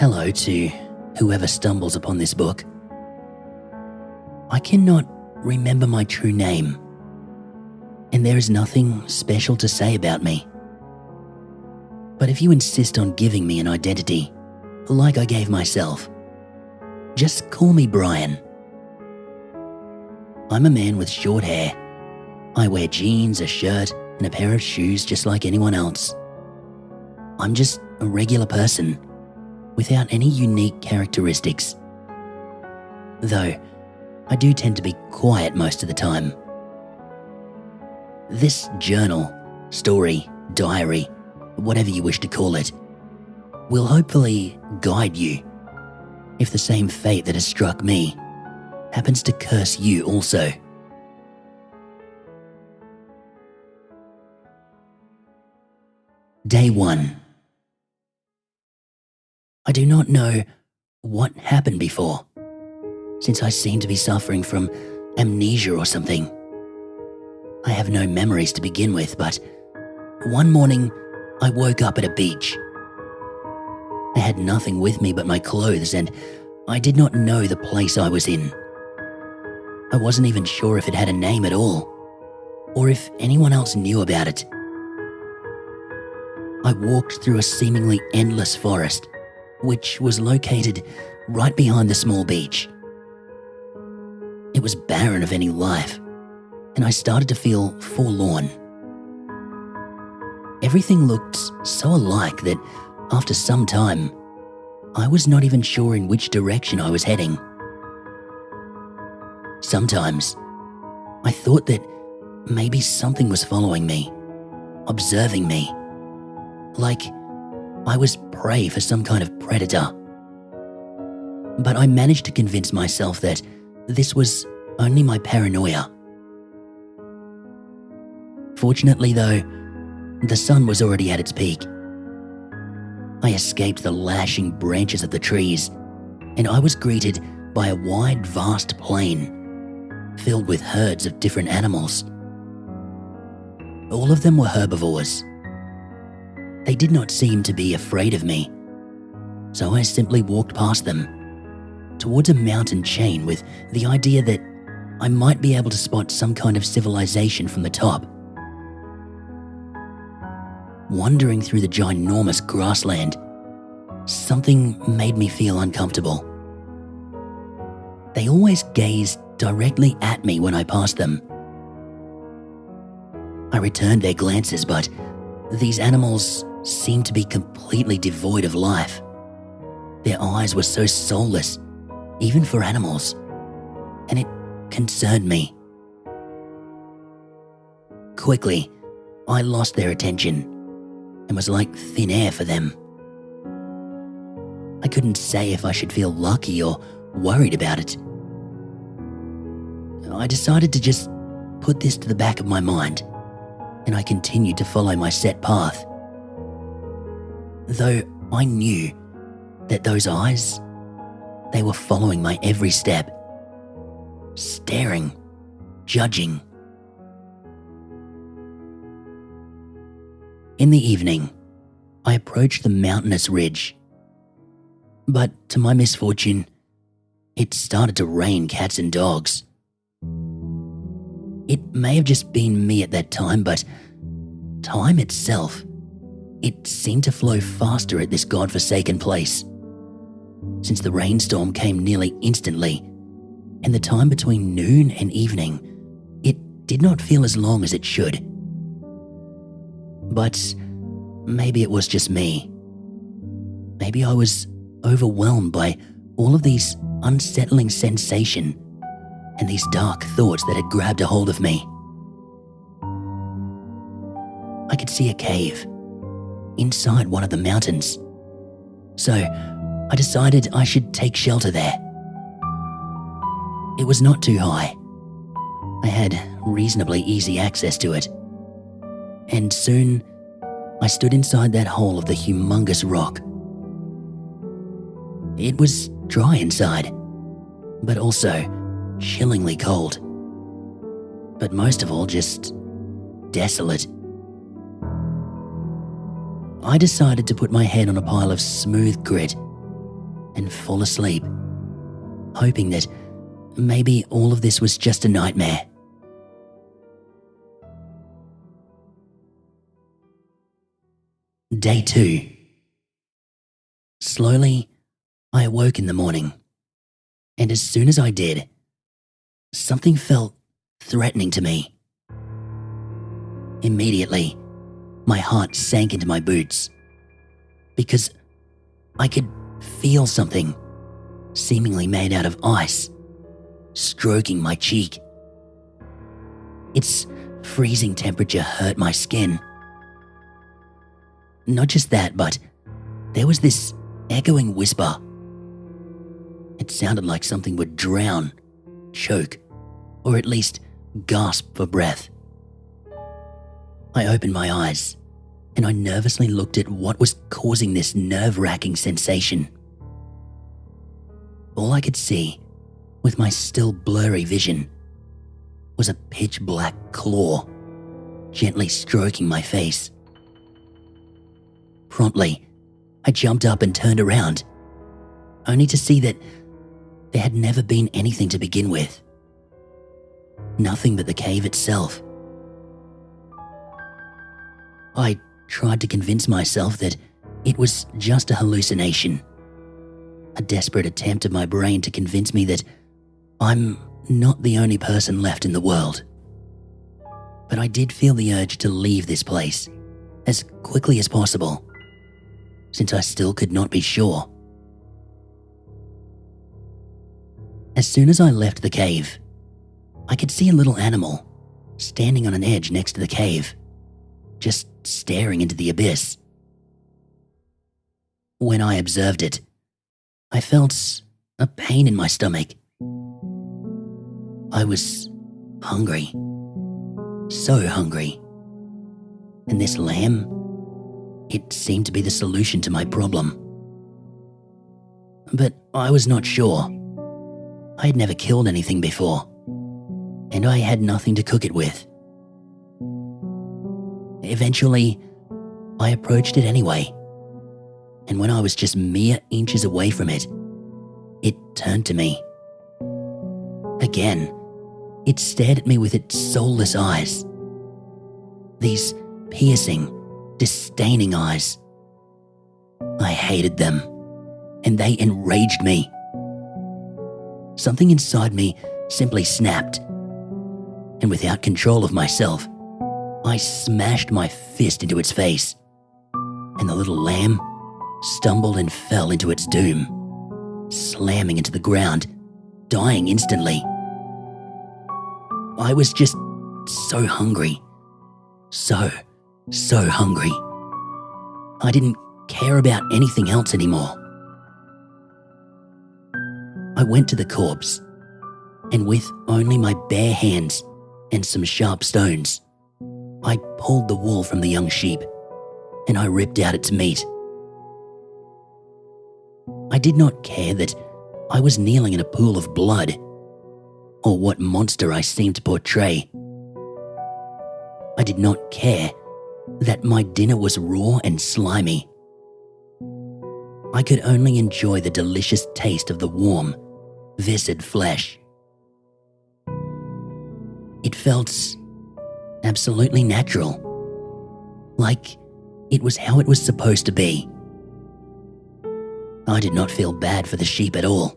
Hello to whoever stumbles upon this book. I cannot remember my true name, and there is nothing special to say about me. But if you insist on giving me an identity, like I gave myself, just call me Brian. I'm a man with short hair. I wear jeans, a shirt, and a pair of shoes just like anyone else. I'm just a regular person without any unique characteristics. Though, I do tend to be quiet most of the time. This journal, story, diary, whatever you wish to call it, will hopefully guide you if the same fate that has struck me happens to curse you also. Day 1. I do not know what happened before, since I seem to be suffering from amnesia or something. I have no memories to begin with, but one morning I woke up at a beach. I had nothing with me but my clothes, and I did not know the place I was in. I wasn't even sure if it had a name at all, or if anyone else knew about it. I walked through a seemingly endless forest, which was located right behind the small beach. It was barren of any life, and I started to feel forlorn. Everything looked so alike that after some time, I was not even sure in which direction I was heading. Sometimes, I thought that maybe something was following me, observing me, like I was prey for some kind of predator. But I managed to convince myself that this was only my paranoia. Fortunately though, the sun was already at its peak. I escaped the lashing branches of the trees, and I was greeted by a wide, vast plain filled with herds of different animals. All of them were herbivores. They did not seem to be afraid of me, so I simply walked past them, towards a mountain chain with the idea that I might be able to spot some kind of civilization from the top. Wandering through the ginormous grassland, something made me feel uncomfortable. They always gazed directly at me when I passed them. I returned their glances, but these animals seemed to be completely devoid of life. Their eyes were so soulless, even for animals, and it concerned me. Quickly, I lost their attention and was like thin air for them. I couldn't say if I should feel lucky or worried about it. I decided to just put this to the back of my mind, and I continued to follow my set path. Though I knew that those eyes, they were following my every step, staring, judging. In the evening, I approached the mountainous ridge. But to my misfortune, it started to rain cats and dogs. It may have just been me at that time, but time itself, it seemed to flow faster at this godforsaken place. Since the rainstorm came nearly instantly, and the time between noon and evening, it did not feel as long as it should. But maybe it was just me. Maybe I was overwhelmed by all of these unsettling sensation and these dark thoughts that had grabbed a hold of me. I could see a cave inside one of the mountains, so I decided I should take shelter there. It was not too high. I had reasonably easy access to it, and soon I stood inside that hole of the humongous rock. It was dry inside, but also chillingly cold. But most of all, just desolate. I decided to put my head on a pile of smooth grit and fall asleep, hoping that maybe all of this was just a nightmare. Day 2. Slowly, I awoke in the morning, and as soon as I did, something felt threatening to me. Immediately, my heart sank into my boots because I could feel something, seemingly made out of ice, stroking my cheek. Its freezing temperature hurt my skin. Not just that, but there was this echoing whisper. It sounded like something would drown, choke, or at least gasp for breath. I opened my eyes and I nervously looked at what was causing this nerve-wracking sensation. All I could see, with my still blurry vision, was a pitch-black claw gently stroking my face. Promptly, I jumped up and turned around, only to see that there had never been anything to begin with. Nothing but the cave itself. I tried to convince myself that it was just a hallucination, a desperate attempt of my brain to convince me that I'm not the only person left in the world. But I did feel the urge to leave this place as quickly as possible, since I still could not be sure. As soon as I left the cave, I could see a little animal standing on an edge next to the cave, just staring into the abyss. When I observed it, I felt a pain in my stomach. I was hungry, so hungry, and this lamb, it seemed to be the solution to my problem. But I was not sure. I had never killed anything before, and I had nothing to cook it with. Eventually, I approached it anyway, and when I was just mere inches away from it, it turned to me. Again, it stared at me with its soulless eyes. These piercing, disdaining eyes. I hated them, and they enraged me. Something inside me simply snapped, and without control of myself, I smashed my fist into its face, and the little lamb stumbled and fell into its doom, slamming into the ground, dying instantly. I was just so hungry. So hungry. I didn't care about anything else anymore. I went to the corpse, and with only my bare hands and some sharp stones, I pulled the wool from the young sheep, and I ripped out its meat. I did not care that I was kneeling in a pool of blood, or what monster I seemed to portray. I did not care that my dinner was raw and slimy. I could only enjoy the delicious taste of the warm, viscid flesh. It felt absolutely natural, like it was how it was supposed to be. I did not feel bad for the sheep at all.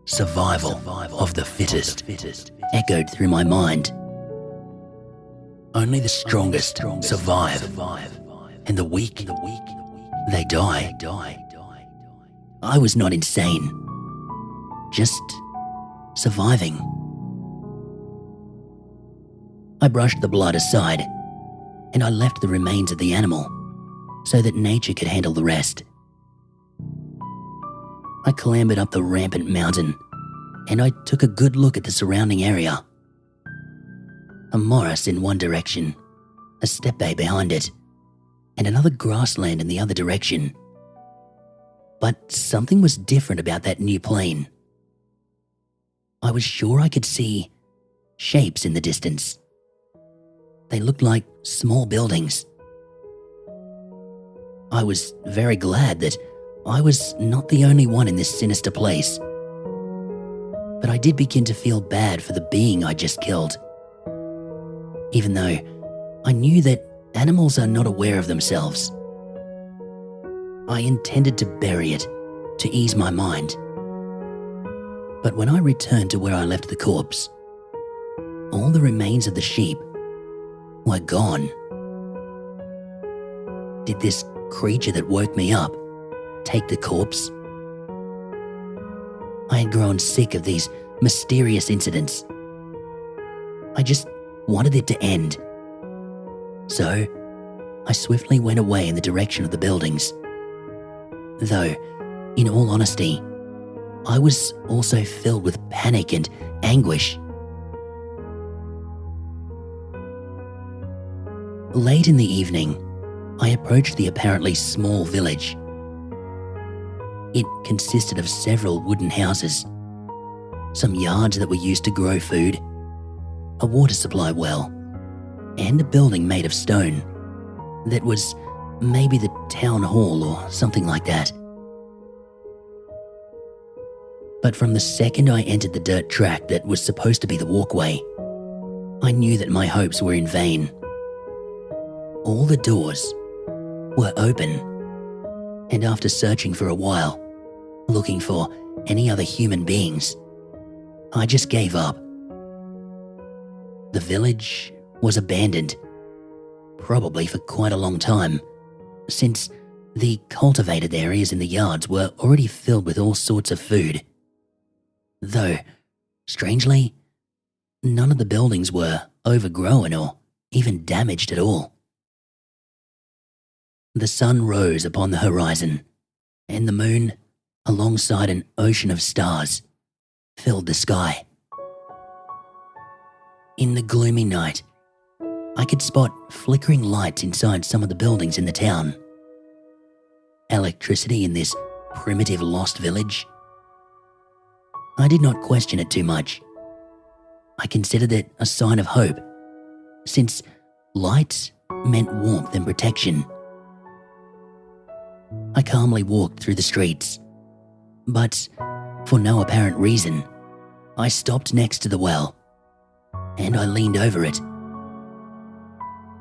Survival of the fittest echoed through my mind. Only the strongest survive, and the weak, they die. I was not insane, just surviving. I brushed the blood aside, and I left the remains of the animal so that nature could handle the rest. I clambered up the rampant mountain, and I took a good look at the surrounding area. A morass in one direction, a steppe behind it, and another grassland in the other direction. But something was different about that new plain. I was sure I could see shapes in the distance. They looked like small buildings. I was very glad that I was not the only one in this sinister place. But I did begin to feel bad for the being I just killed. Even though I knew that animals are not aware of themselves. I intended to bury it, to ease my mind. But when I returned to where I left the corpse, all the remains of the sheep were gone. Did this creature that woke me up take the corpse? I had grown sick of these mysterious incidents. I just wanted it to end. So, I swiftly went away in the direction of the buildings. Though, in all honesty, I was also filled with panic and anguish. Late in the evening, I approached the apparently small village. It consisted of several wooden houses, some yards that were used to grow food, a water supply well, and a building made of stone that was maybe the town hall or something like that. But from the second I entered the dirt track that was supposed to be the walkway, I knew that my hopes were in vain. All the doors were open, and after searching for a while, looking for any other human beings, I just gave up. The village was abandoned, probably for quite a long time, since the cultivated areas in the yards were already filled with all sorts of food. Though, strangely, none of the buildings were overgrown or even damaged at all. The sun rose upon the horizon, and the moon, alongside an ocean of stars, filled the sky. In the gloomy night, I could spot flickering lights inside some of the buildings in the town. Electricity in this primitive lost village? I did not question it too much. I considered it a sign of hope, since light meant warmth and protection. I calmly walked through the streets, but for no apparent reason, I stopped next to the well, and I leaned over it.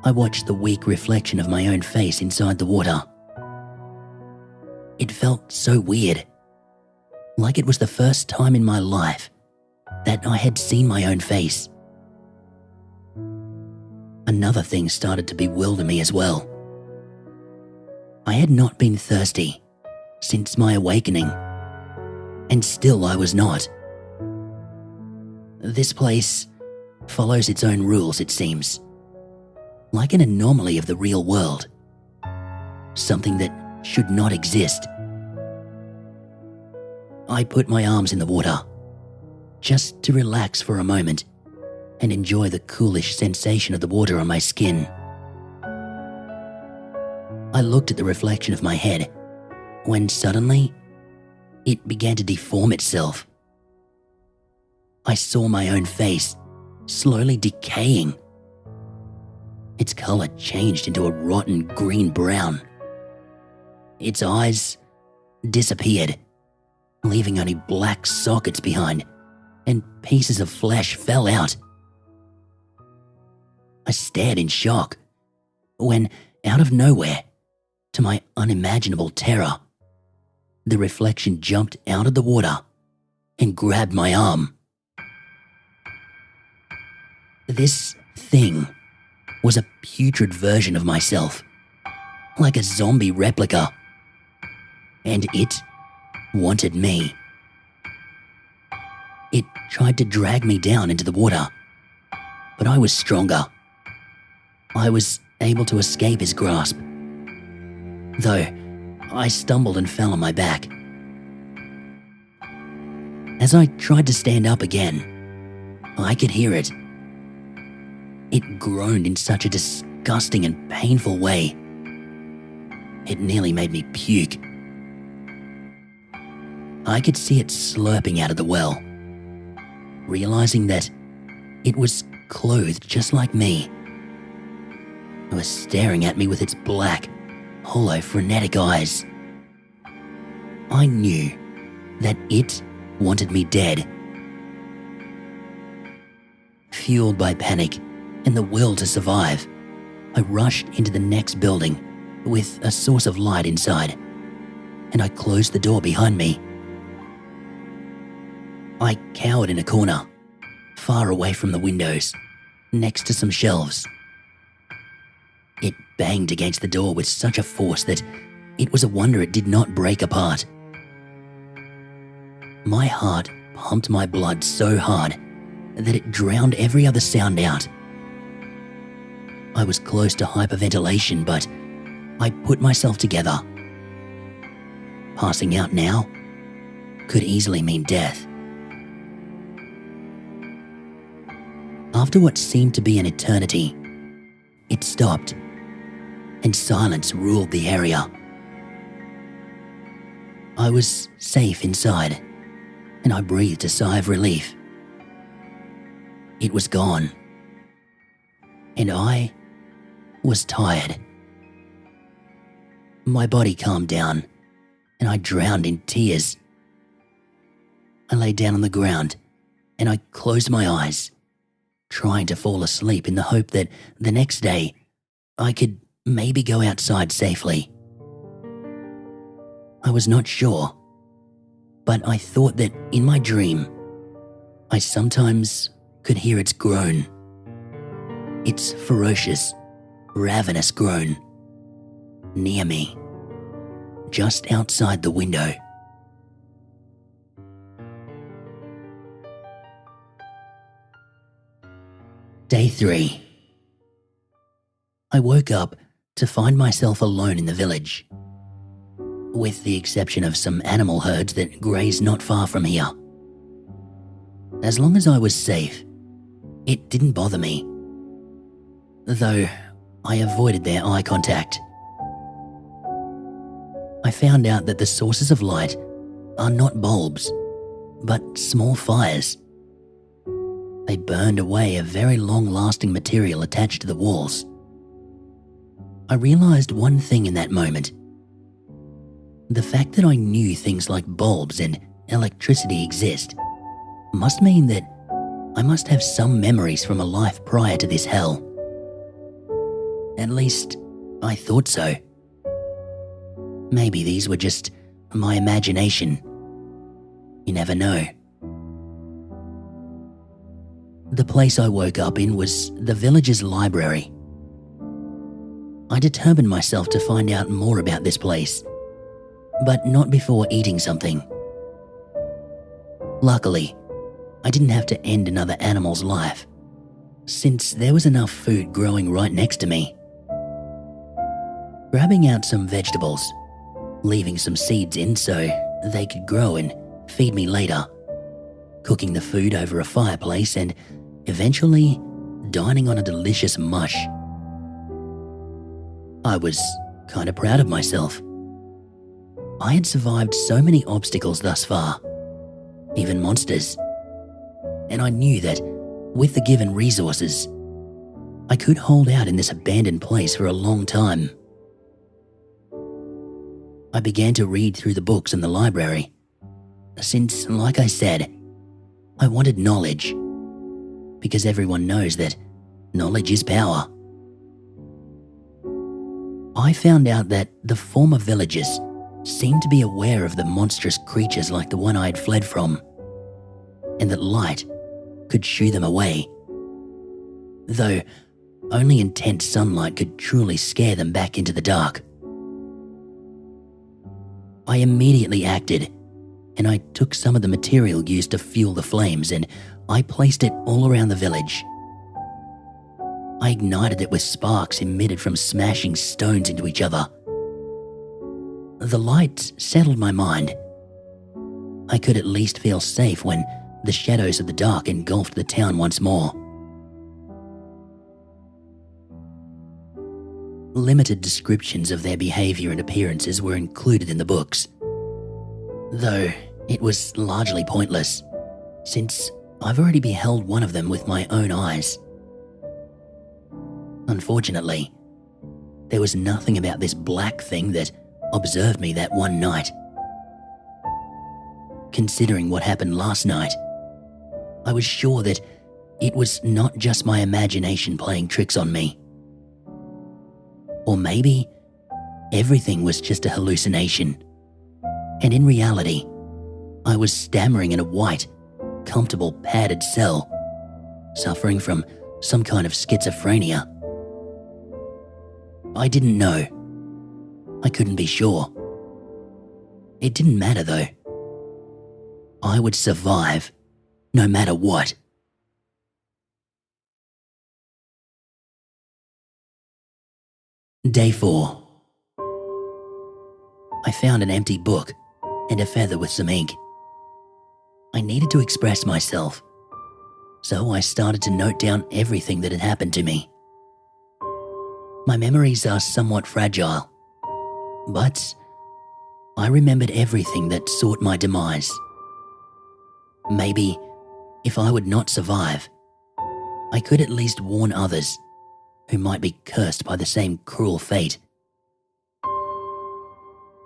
I watched the weak reflection of my own face inside the water. It felt so weird, like it was the first time in my life that I had seen my own face. Another thing started to bewilder me as well. I had not been thirsty since my awakening, and still I was not. This place follows its own rules, it seems, like an anomaly of the real world, something that should not exist. I put my arms in the water, just to relax for a moment and enjoy the coolish sensation of the water on my skin. I looked at the reflection of my head when suddenly it began to deform itself. I saw my own face slowly decaying. Its color changed into a rotten green-brown. Its eyes disappeared, leaving only black sockets behind, and pieces of flesh fell out. I stared in shock when, out of nowhere, to my unimaginable terror, the reflection jumped out of the water and grabbed my arm. This thing was a putrid version of myself, like a zombie replica, and it wanted me. It tried to drag me down into the water, but I was stronger. I was able to escape his grasp, though I stumbled and fell on my back. As I tried to stand up again, I could hear it. It groaned in such a disgusting and painful way. It nearly made me puke. I could see it slurping out of the well, realizing that it was clothed just like me. It was staring at me with its black, hollow, frenetic eyes. I knew that it wanted me dead. Fueled by panic and the will to survive, I rushed into the next building with a source of light inside, and I closed the door behind me. I cowered in a corner, far away from the windows, next to some shelves. It banged against the door with such a force that it was a wonder it did not break apart. My heart pumped my blood so hard that it drowned every other sound out. I was close to hyperventilation, but I put myself together. Passing out now could easily mean death. After what seemed to be an eternity, it stopped, and silence ruled the area. I was safe inside, and I breathed a sigh of relief. It was gone, and I was tired. My body calmed down, and I drowned in tears. I lay down on the ground, and I closed my eyes, trying to fall asleep in the hope that the next day I could maybe go outside safely. I was not sure, but I thought that in my dream, I sometimes could hear its groan. Its ferocious, ravenous groan, near me, just outside the window. Day 3. I woke up to find myself alone in the village, with the exception of some animal herds that graze not far from here. As long as I was safe, it didn't bother me, though I avoided their eye contact. I found out that the sources of light are not bulbs, but small fires. They burned away a very long-lasting material attached to the walls. I realized one thing in that moment. The fact that I knew things like bulbs and electricity exist must mean that I must have some memories from a life prior to this hell. At least, I thought so. Maybe these were just my imagination. You never know. The place I woke up in was the village's library. I determined myself to find out more about this place, but not before eating something. Luckily, I didn't have to end another animal's life, since there was enough food growing right next to me. Grabbing out some vegetables, leaving some seeds in so they could grow and feed me later, cooking the food over a fireplace, and eventually dining on a delicious mush. I was kind of proud of myself. I had survived so many obstacles thus far, even monsters, and I knew that with the given resources, I could hold out in this abandoned place for a long time. I began to read through the books in the library, since, like I said, I wanted knowledge, because everyone knows that knowledge is power. I found out that the former villagers seemed to be aware of the monstrous creatures like the one I had fled from, and that light could shoo them away, though only intense sunlight could truly scare them back into the dark. I immediately acted, and I took some of the material used to fuel the flames and I placed it all around the village. I ignited it with sparks emitted from smashing stones into each other. The light settled my mind. I could at least feel safe when the shadows of the dark engulfed the town once more. Limited descriptions of their behavior and appearances were included in the books, though it was largely pointless, since I've already beheld one of them with my own eyes. Unfortunately, there was nothing about this black thing that observed me that one night. considering what happened last night, I was sure that it was not just my imagination playing tricks on me. Or maybe everything was just a hallucination, and in reality, I was stammering in a white, comfortable, padded cell, suffering from some kind of schizophrenia. I didn't know. I couldn't be sure. It didn't matter though. I would survive no matter what. Day 4. I found an empty book and a feather with some ink. I needed to express myself, so I started to note down everything that had happened to me. My memories are somewhat fragile, but I remembered everything that sought my demise. Maybe, if I would not survive, I could at least warn others who might be cursed by the same cruel fate.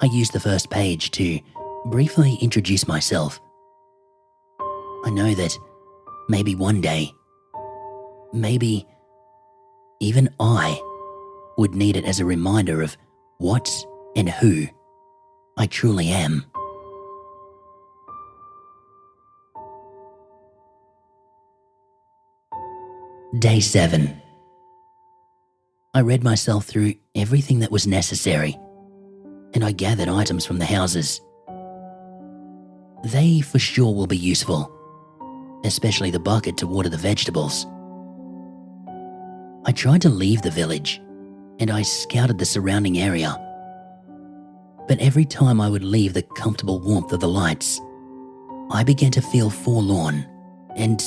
I used the first page to briefly introduce myself. I know that maybe one day, maybe even I would need it as a reminder of what and who I truly am. Day 7. I read myself through everything that was necessary, and I gathered items from the houses. They for sure will be useful, especially the bucket to water the vegetables. I tried to leave the village, and I scouted the surrounding area. But every time I would leave the comfortable warmth of the lights, I began to feel forlorn and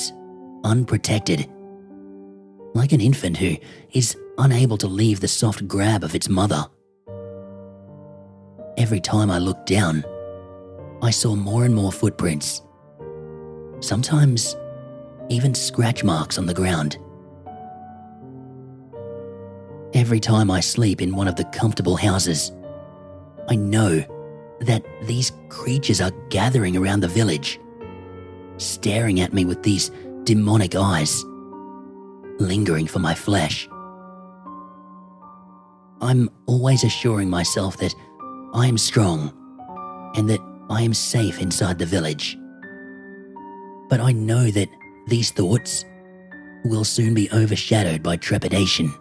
unprotected, like an infant who is unable to leave the soft grab of its mother. Every time I looked down, I saw more and more footprints, sometimes even scratch marks on the ground. Every time I sleep in one of the comfortable houses, I know that these creatures are gathering around the village, staring at me with these demonic eyes, lingering for my flesh. I'm always assuring myself that I am strong and that I am safe inside the village. But I know that these thoughts will soon be overshadowed by trepidation.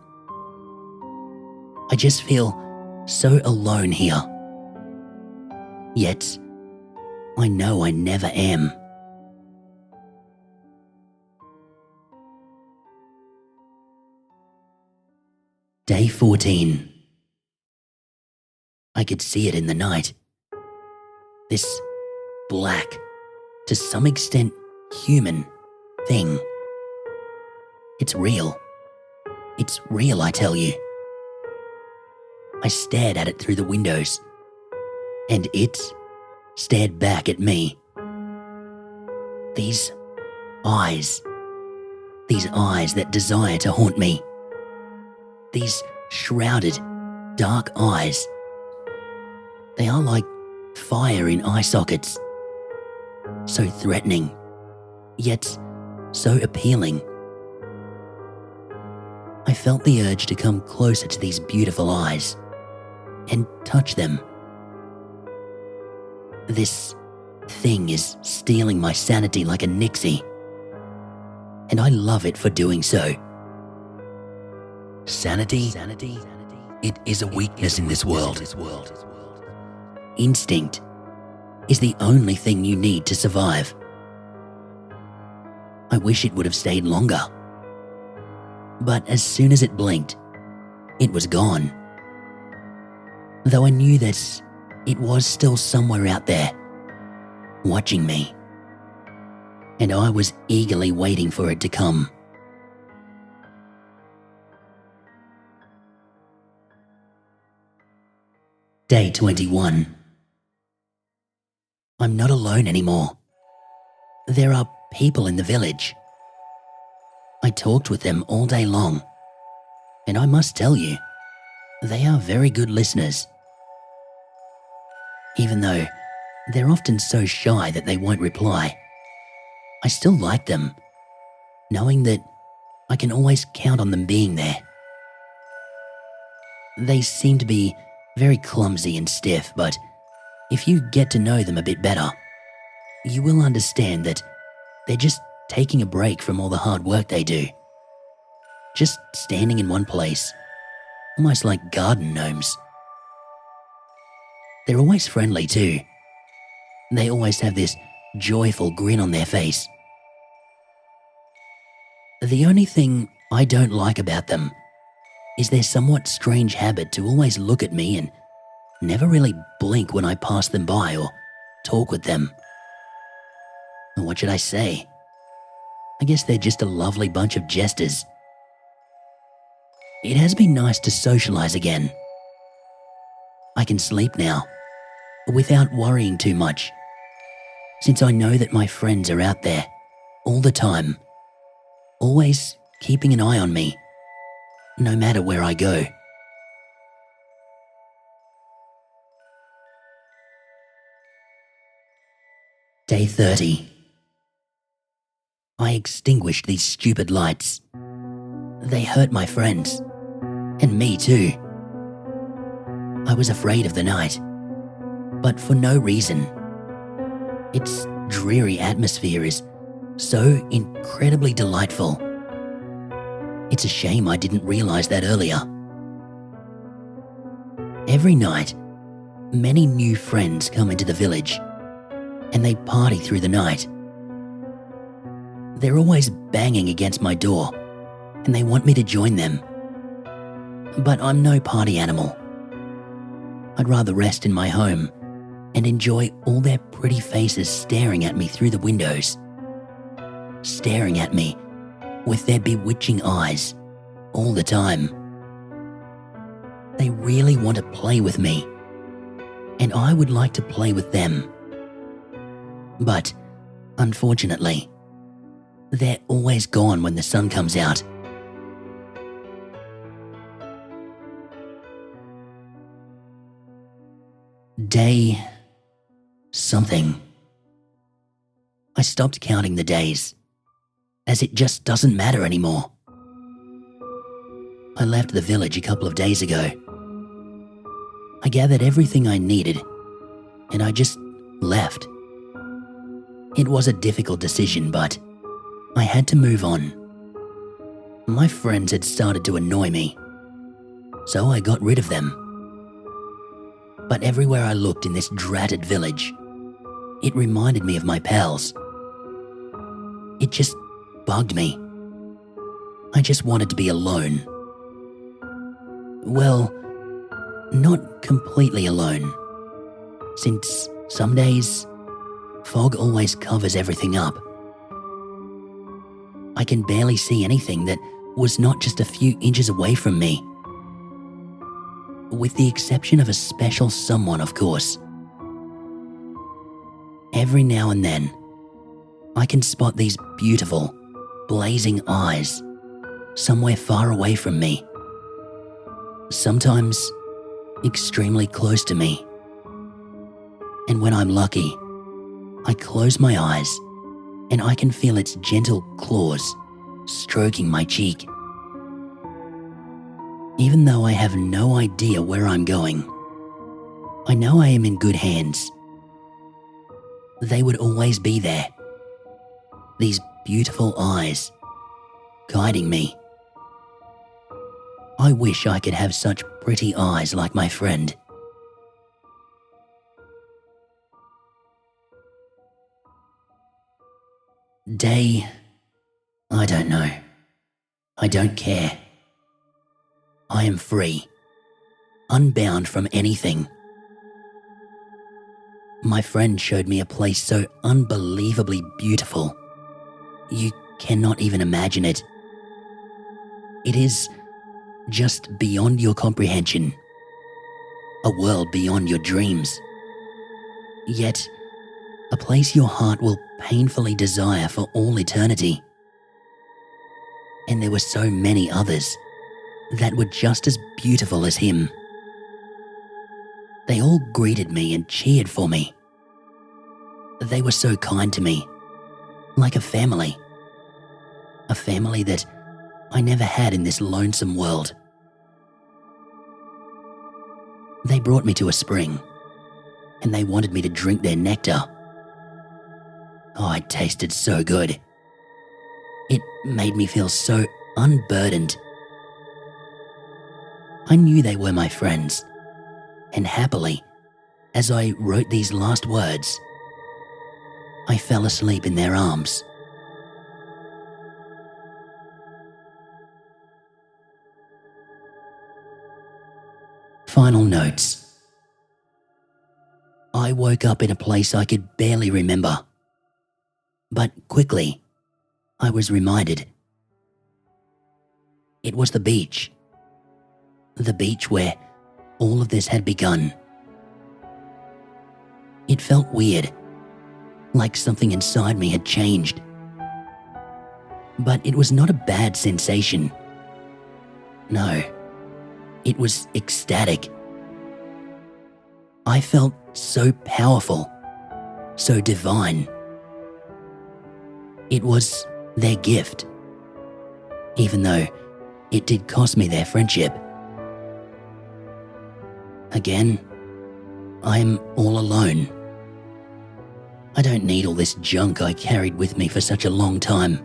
I just feel so alone here. Yet, I know I never am. Day 14. I could see it in the night. This black, to some extent human thing. It's real. It's real, I tell you. I stared at it through the windows, and it stared back at me. These eyes that desire to haunt me. These shrouded, dark eyes. They are like fire in eye sockets. So threatening, yet so appealing. I felt the urge to come closer to these beautiful eyes and touch them. This thing is stealing my sanity like a nixie, and I love it for doing so. Sanity? It is a weakness in this world. Instinct is the only thing you need to survive. I wish it would have stayed longer. But as soon as it blinked, it was gone. Though I knew that it was still somewhere out there, watching me. And I was eagerly waiting for it to come. Day 21. I'm not alone anymore. There are people in the village. I talked with them all day long, and I must tell you, they are very good listeners. Even though They're often so shy that they won't reply. I still like them, knowing that I can always count on them being there. They seem to be very clumsy and stiff, but if you get to know them a bit better, you will understand that they're just taking a break from all the hard work they do. Just standing in one place, almost like garden gnomes. They're always friendly too. They always have this joyful grin on their face. The only thing I don't like about them is their somewhat strange habit to always look at me and never really blink when I pass them by or talk with them. What should I say? I guess they're just a lovely bunch of jesters. It has been nice to socialize again. I can sleep now, without worrying too much, since I know that my friends are out there, all the time, always keeping an eye on me, no matter where I go. Day 30. I extinguished these stupid lights. They hurt my friends, and me too. I was afraid of the night, but for no reason. Its dreary atmosphere is so incredibly delightful. It's a shame I didn't realize that earlier. Every night, many new friends come into the village, and they party through the night. They're always banging against my door, and they want me to join them. But I'm no party animal. I'd rather rest in my home and enjoy all their pretty faces staring at me through the windows. Staring at me with their bewitching eyes all the time. They really want to play with me, and I would like to play with them. But, unfortunately, they're always gone when the sun comes out. Day something. I stopped counting the days, as it just doesn't matter anymore. I left the village a couple of days ago. I gathered everything I needed, and I just left. It was a difficult decision, but I had to move on. My friends had started to annoy me, so I got rid of them. But everywhere I looked in this dratted village, it reminded me of my pals. It just bugged me. I just wanted to be alone. Well, not completely alone, since some days, fog always covers everything up. I can barely see anything that was not just a few inches away from me. With the exception of a special someone, of course. Every now and then, I can spot these beautiful, blazing eyes somewhere far away from me. Sometimes extremely close to me. And when I'm lucky, I close my eyes and I can feel its gentle claws stroking my cheek. Even though I have no idea where I'm going, I know I am in good hands. They would always be there. These beautiful eyes, guiding me. I wish I could have such pretty eyes like my friend. Day, I don't know. I don't care. I am free, unbound from anything. My friend showed me a place so unbelievably beautiful. You cannot even imagine it. It is just beyond your comprehension. A world beyond your dreams. Yet, a place your heart will painfully desire for all eternity. And there were so many others that were just as beautiful as him. They all greeted me and cheered for me, They were so kind to me, like a family. A family that I never had in this lonesome world. They brought me to a spring, and they wanted me to drink their nectar. Oh, it tasted so good. It made me feel so unburdened. I knew they were my friends, and happily, as I wrote these last words, I fell asleep in their arms. Final notes. I woke up in a place I could barely remember. But quickly, I was reminded. It was the beach. The beach where all of this had begun. It felt weird, like something inside me had changed. But it was not a bad sensation. No, it was ecstatic. I felt so powerful, so divine. It was their gift, even though it did cost me their friendship. Again, I'm all alone. I don't need all this junk I carried with me for such a long time.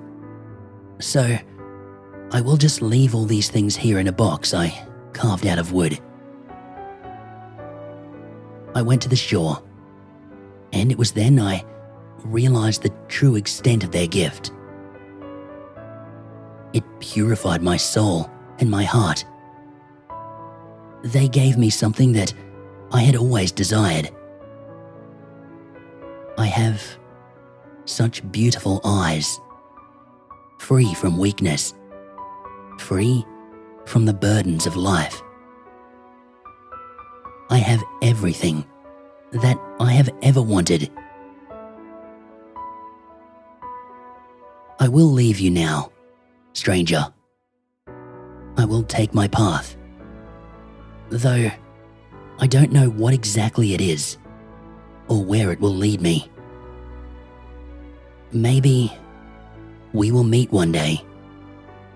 So, I will just leave all these things here in a box I carved out of wood. I went to the shore, and it was then I realized the true extent of their gift. It purified my soul and my heart. They gave me something that I had always desired. I have such beautiful eyes, free from weakness, free from the burdens of life. I have everything that I have ever wanted. I will leave you now, stranger. I will take my path, though I don't know what exactly it is or where it will lead me. Maybe we will meet one day,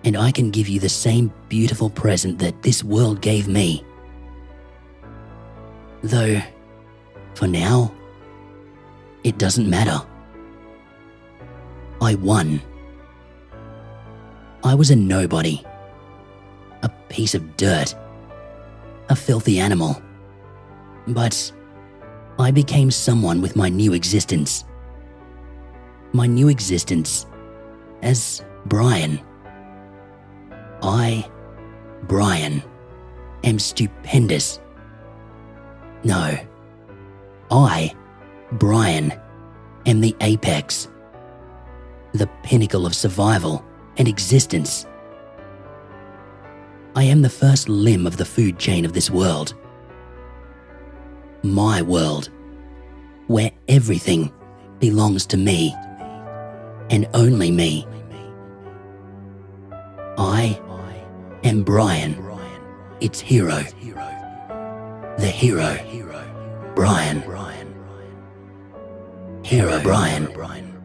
and I can give you the same beautiful present that this world gave me. Though, for now, it doesn't matter. I won. I was a nobody, a piece of dirt, a filthy animal. But I became someone with my new existence. My new existence as Brian. I, Brian, am stupendous. No, I, Brian, am the apex, the pinnacle of survival and existence. I am the first limb of the food chain of this world. My world, where everything belongs to me, and only me. I am Brian, its hero. The hero, Brian. Hero Brian.